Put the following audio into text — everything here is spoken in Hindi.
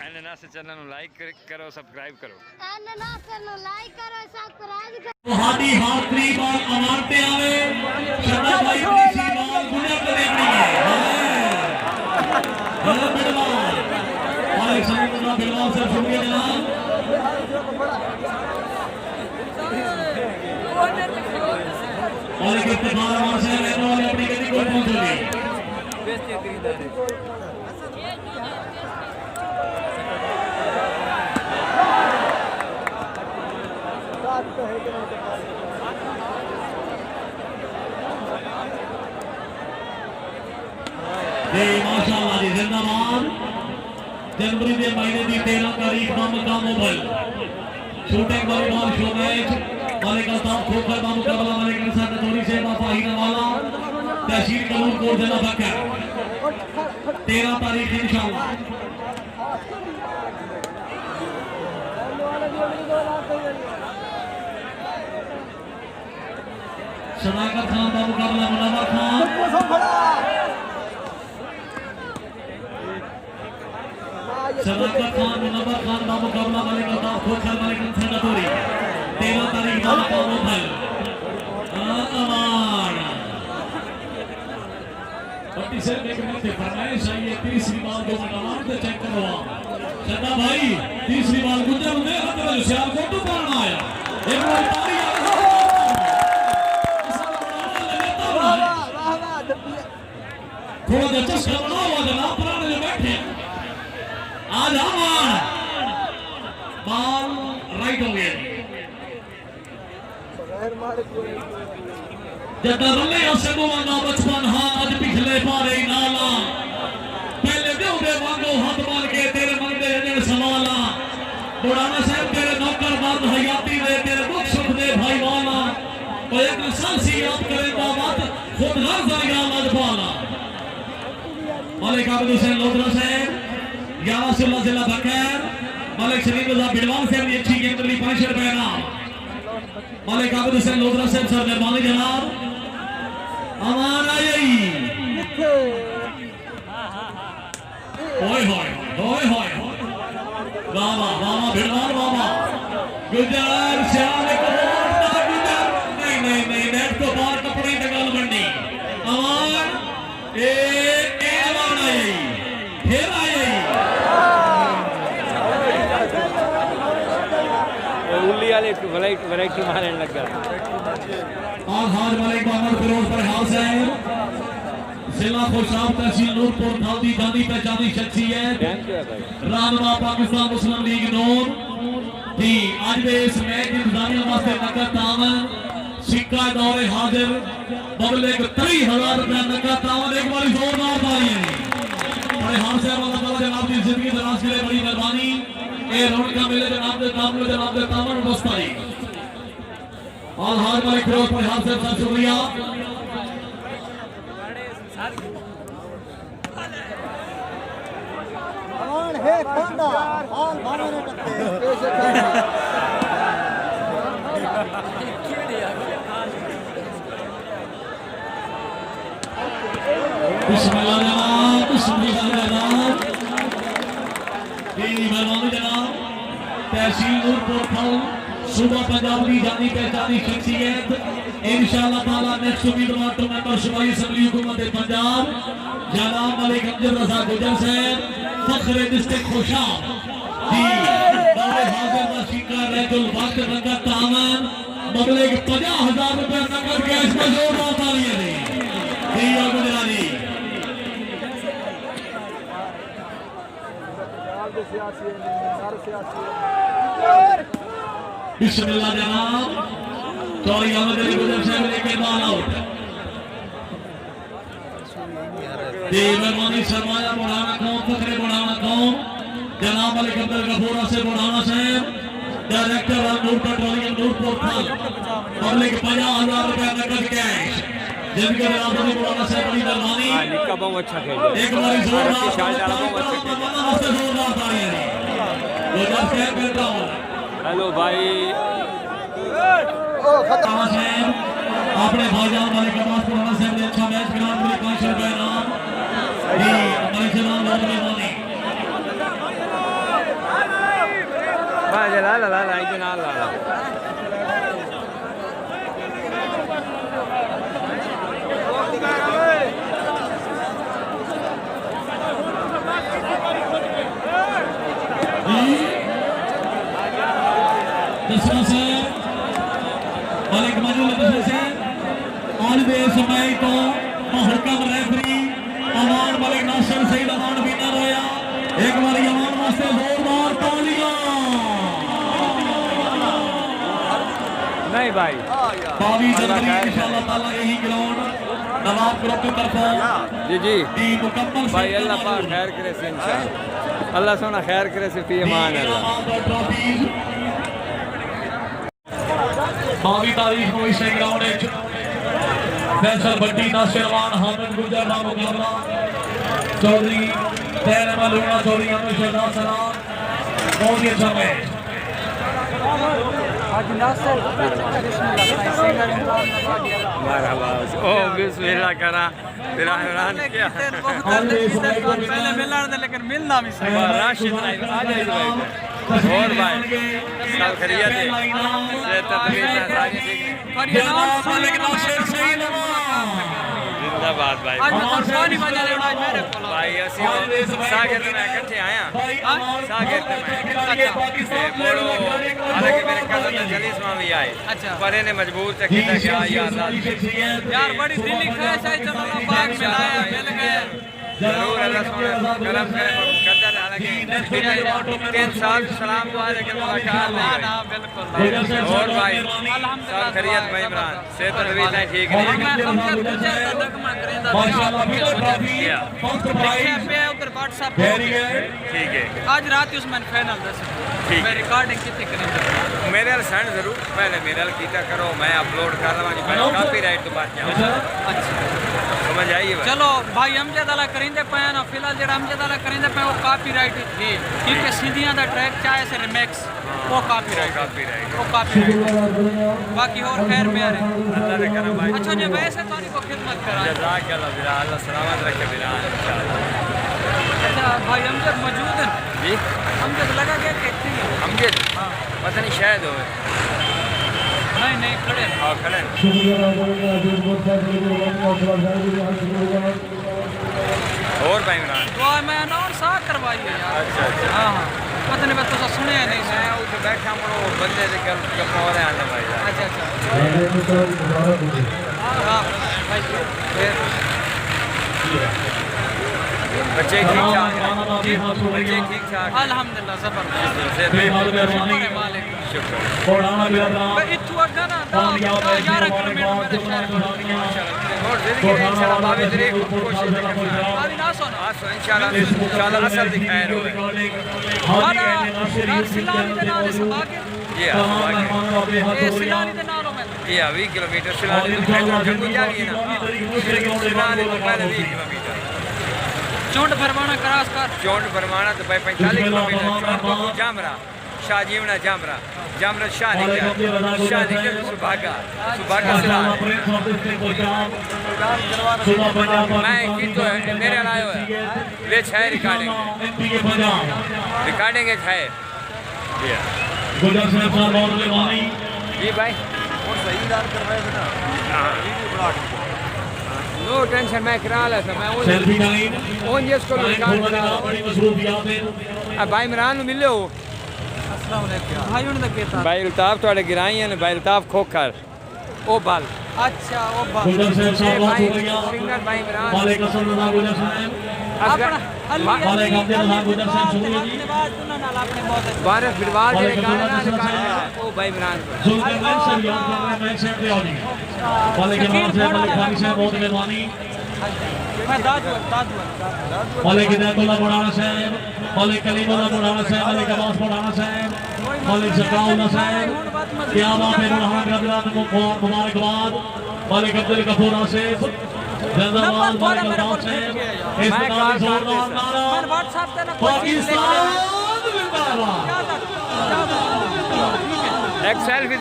एनएनआस चैनल ਨੂੰ ਲਾਈਕ ਕਰੋ ਸਬਸਕ੍ਰਾਈਬ ਕਰੋ एनएनआस चैनल लाइक करो सब्सक्राइब करो ਤੁਹਾਡੀ ਹਾਜ਼ਰੀ ਬਾਲ ਅਮਾਰ ਤੇ ਆਵੇ ਸ਼ਰਦਾ ਭਾਈ ਦੀ ਬਾਲ ਗੁਣਾ ਤੇ ਦੇਖਣੀ ਹੈ ਬਿਲਵਾਲ ਭਾਈ ਸੰਗਤ ਦਾ ਬਿਲਵਾਲ ਸਰ ਸ਼ੁਕਰੀਆ ਜਨਾਬ और एक इत्तेफाक अमार से रहने वाले अपनी गति को पहुंचोगे माशाअल्लाह जी जिंदाबाद जनवरी के महीने की 13 तारीख का मुकाम mobile shooting volleyball show match मालिक अल्ताफ खोखर का मुकाबला मालिक निसार नथोरी से फाहिना वाला तहसील कलूर कोट जिला बकर 13 तारीख इंशाअल्लाह सदाकत खान का मुकाबला मुनव्वर खान सदाकत खान मुनव्वर खान का मुकाबला मालिक अल्ताफ खोखर मालिक निसार नथोरी 13 तारीख का मुकाबला मोबाइल अमान पट्टी से देखने से फरमाइश आई है तीसरी बाल दो मिनट से चेक करवा शदा भाई तीसरी बाल गुजर में हाथ में सियाल को तो पाना आया एक बार ताली थोड़ा सा चस्का बना हुआ जनाब पुराने जो बैठे आज अमान बाल राइट हो गए जदा रले असगो वांगा बचपन हाँ आज पिछले पारे नाला पहले देउडे वांगो हाथ मार के तेरे मन दे जन सवाला बुढ़ाना साहब तेरे नौकर मर्द हयाती दे तेरे दुख सुख दे भाई वाला कोई एक सांसी याद करे दावत खुद हर जरिया मत पाला मालिक आबिद हुसैन लोधरा साहब 11 जिला बकर मालिक शरीफ रजा बिडवान साहब ने अच्छी गेम कर ली 500 रुपए इनाम मालिक आबिद हुसैन लोधरा साहब सर मेहरबानी जनाब अमान आई ओए होए ओए होए बाबा बाबा भिड़वान बाबा गुजर श्याम को वोटता गुजर नहीं नहीं नहीं नेट को बाहर कपड़े निकाल बननी अमान ए अमान आई फिर आई उल्ली वाले वैरायटी मारने लग गया और हाज मालिक मोहम्मद फिरोज पर हाउस है जिला खुशाब तहसील नूरपुर थादी जानी पहचानी शख्सियत रहनुमा पाकिस्तान मुस्लिम लीग नूर जी आज के इस मैच की इंतजामिया वास्ते नकद तावन सिक्का दौरे हाजिर पब्लिक 30,000 रुपया नकद तावन एक बार जोरदार तालियां बड़े हाल से अल्लाह ताला जनाब की जिंदगी दराज के लिए बड़ी मेहरबानी ए रौनक मेले जनाब दे तावन मुस्ताई और हार मालिक फिरोज पर हाथ से शुक्रिया कौन है कंदा हाल भाने ने टक्के कैसे बिस्मिल्लाह जनाब तेरी मेहरबानी जनाब तहसील नूरपुर फल सुबह पंजाब की जानी पहचानी शख्सियत इंशाअल्लाह ताला नेक्स्ट उम्मीदवार तो मेंबर सूबाई असेंबली हुकूमत पंजाब जनाब मलिक अमजद रजा गुजर साहब फखरे डिस्ट्रिक्ट खुशाब जी दौरे हाजिर का शिकार रजुल वक्त नगद तामन मबलग 50,000 रुपए नगद कैश में जोरदार तालियां दी दिया गुजरानी बिस्मिल्लाह जनाब चौरी अहमद अली गुजर साहब लेके बाल आउट जी मेहरबानी सरमाया बुढ़ाना कौन फखरे बुढ़ाना कौन जनाब मलिक अब्दुल गफूर से बुढ़ाना साहब डायरेक्टर नूर पेट्रोलियम नूरपुर फल पब्लिक 50,000 रुपया नकद कैश जिनके राजधानी बुढ़ाना साहब बड़ी मेहरबानी निक्का बहुत अच्छा खेल एक बार जोरदार तालियां गुजर साहब कहता हूं हेलो भाई अपने भाईजान वाले कमाल पुराना साहब ने अच्छा मैच खिला 500 रुपए इनाम जी हमारे जनाब बहुत मेहरबानी ले ला ला ला इधर ना ला ला दसवां से मालिक मजूल दसवें से आज दे समय तो हुक्म रेफरी अमान मलिक नासिर सईद अमान विनर होया एक बार अमान वास्ते जोरदार तालियां नहीं भाई 22 जनवरी इंशाअल्लाह ताला यही ग्राउंड नवाब ग्रुप की तरफ जी जी दी मुकम्मल भाई अल्लाह पाक खैर करे से इंशाअल्लाह अल्लाह सोना खैर करे से फी अमान अल्लाह 22 तारीख को इस ग्राउंड में फैसल भट्टी नासिरवान हामिद गुजर नाम मुकाबला चौधरी तैर मलूना चौधरी अमिर शहजाद सलाम बहुत ही अच्छा मैच मरहबा ओ बिस्मिल्लाह करा तेरा हैरान क्या पहले मिलना था लेकिन मिलना भी सही राशिद भाई आ जाइए भाई और भाई सब खैरियत है से तदबीर है सारी ठीक जिंदाबाद भाई आज मैं सरकारी बजा रहा हूं मेरे को भाई ਅਸੀਂ सागर में इकट्ठे आया सागर में से बोलो हालांकि मेरे कजन जलीस में भी आए अच्छा पर इन्हें मजबूर से किया कि यार यार बड़ी दिली ख्वाहिश है चलो बाग में आया मिल गए जरूर अल्लाह सोने करम करे मुकद्दर हालांकि 3 साल सलाम दुआ लेकिन मुलाकात नहीं ना बिल्कुल और भाई सब खैरियत भाई इमरान से तदबीर नहीं ठीक नहीं मैं हमसे पूछा था दगमा करेंदा माशाल्लाह क्या पे उधर WhatsApp ठीक है आज रात उसमें फाइनल दस ठीक मैं रिकॉर्डिंग कितनी करेंगे मेरे वाल सेंड जरूर पहले मेरे वाल कीता करो मैं अपलोड कर लवां जी मैं कॉपीराइट तो बात क्या अच्छा समझ आइए भाई चलो भाई अमजद अला करेंदे पे ना फिलहाल जेड़ा अमजद अला करेंदे पे वो कॉपीराइट है क्योंकि सीधियां दा ट्रैक चाहे से रिमिक्स वो कॉपीराइट बाकी और खैर प्यारे अल्लाह ने करम भाई अच्छा जी वैसे तो नहीं को खिदमत करा जज़ाक अल्लाह बिलाल अल्लाह सलामत रखे बिलाल इंशाअल्लाह अच्छा भाई अमजद मौजूद है जी अमजद लगा गया कि थी अमजद पता नहीं शायद हो नहीं खड़े हां खड़े और भाई इमरान दुआ मैं अनाउंस आ करवाई है यार अच्छा अच्छा हां हां पता नहीं मैं तो सुने नहीं मैं उठ बैठा हूं बंदे से कल और आने भाई अच्छा हां भाई फिर बच्चे ठीक ठाक बच्चे ठीक ठाक अल्हम्दुलिल्लाह जबरदस्त मालिक शुक्र मैं इतु अगा ना 11 किलोमीटर मेरे शहर और जिंदगी में इंशाल्लाह बाबी तरीक कोशिश करेंगे अभी ना सुनो इंशाल्लाह असल दिखाए हो हमारा सिलानी के नाल से आगे ये सिलानी के नालों में ये 20 किलोमीटर सिलानी तो जंगू जा रही है ना सिलानी तो पहले 20 किलोमीटर चोंड फरमाना क्रॉस कर चोंड फरमाना तो भाई 45 किलोमीटर जामरा शाहजीवना जामरा जामरा शाहनिकर सुभागा मैं की तो मेरे लायो है ले छाए रिकॉर्डिंग है गुजर साहब बहुत मेहरबानी जी भाई और सही दान करवाए थे ना नो टेंशन मैं करा ला था मैं सेल्फी टाइम ओन जिसको रिकॉर्ड करा बड़ी मसरूफियात है अब भाई इमरान मिले हो अस्सलाम वालेकुम भाई उन दा केता भाई अल्ताफ थोड़े गिराई हैं भाई अल्ताफ खोखर ओ बाल अच्छा ओ बात गुजर साहब बहुत शुक्रिया सिंगर भाई इमरान वालेकुम अस्सलाम गुजर साहब अपना वालेकुम अस्सलाम गुजर साहब शुक्रिया जी अपने बहुत बारह फिरवाल जे गाना ओ भाई इमरान जुल्फिकार साहब याद कर रहे हैं मैं से पे आनी वालेकुम अस्सलाम खानी साहब बहुत मेहरबानी मैं दाद वालेकुम अब्दुल्लाह बुढ़ाना साहब वालेकुम कलीमुल्लाह बुढ़ाना साहब वालेकुम अब्बास बुढ़ाना साहब वालेकुम जकाउल्लाह साहब क्या बात है बुढ़ाना ग्राम को मुबारकबाद वालेकुम अब्दुल गफूर आसिफ जिंदाबाद वालेकुम अब्बास साहब इस प्रकार जोरदार नारा व्हाट्सएप पे ना पाकिस्तान जिंदाबाद एक सेल्फी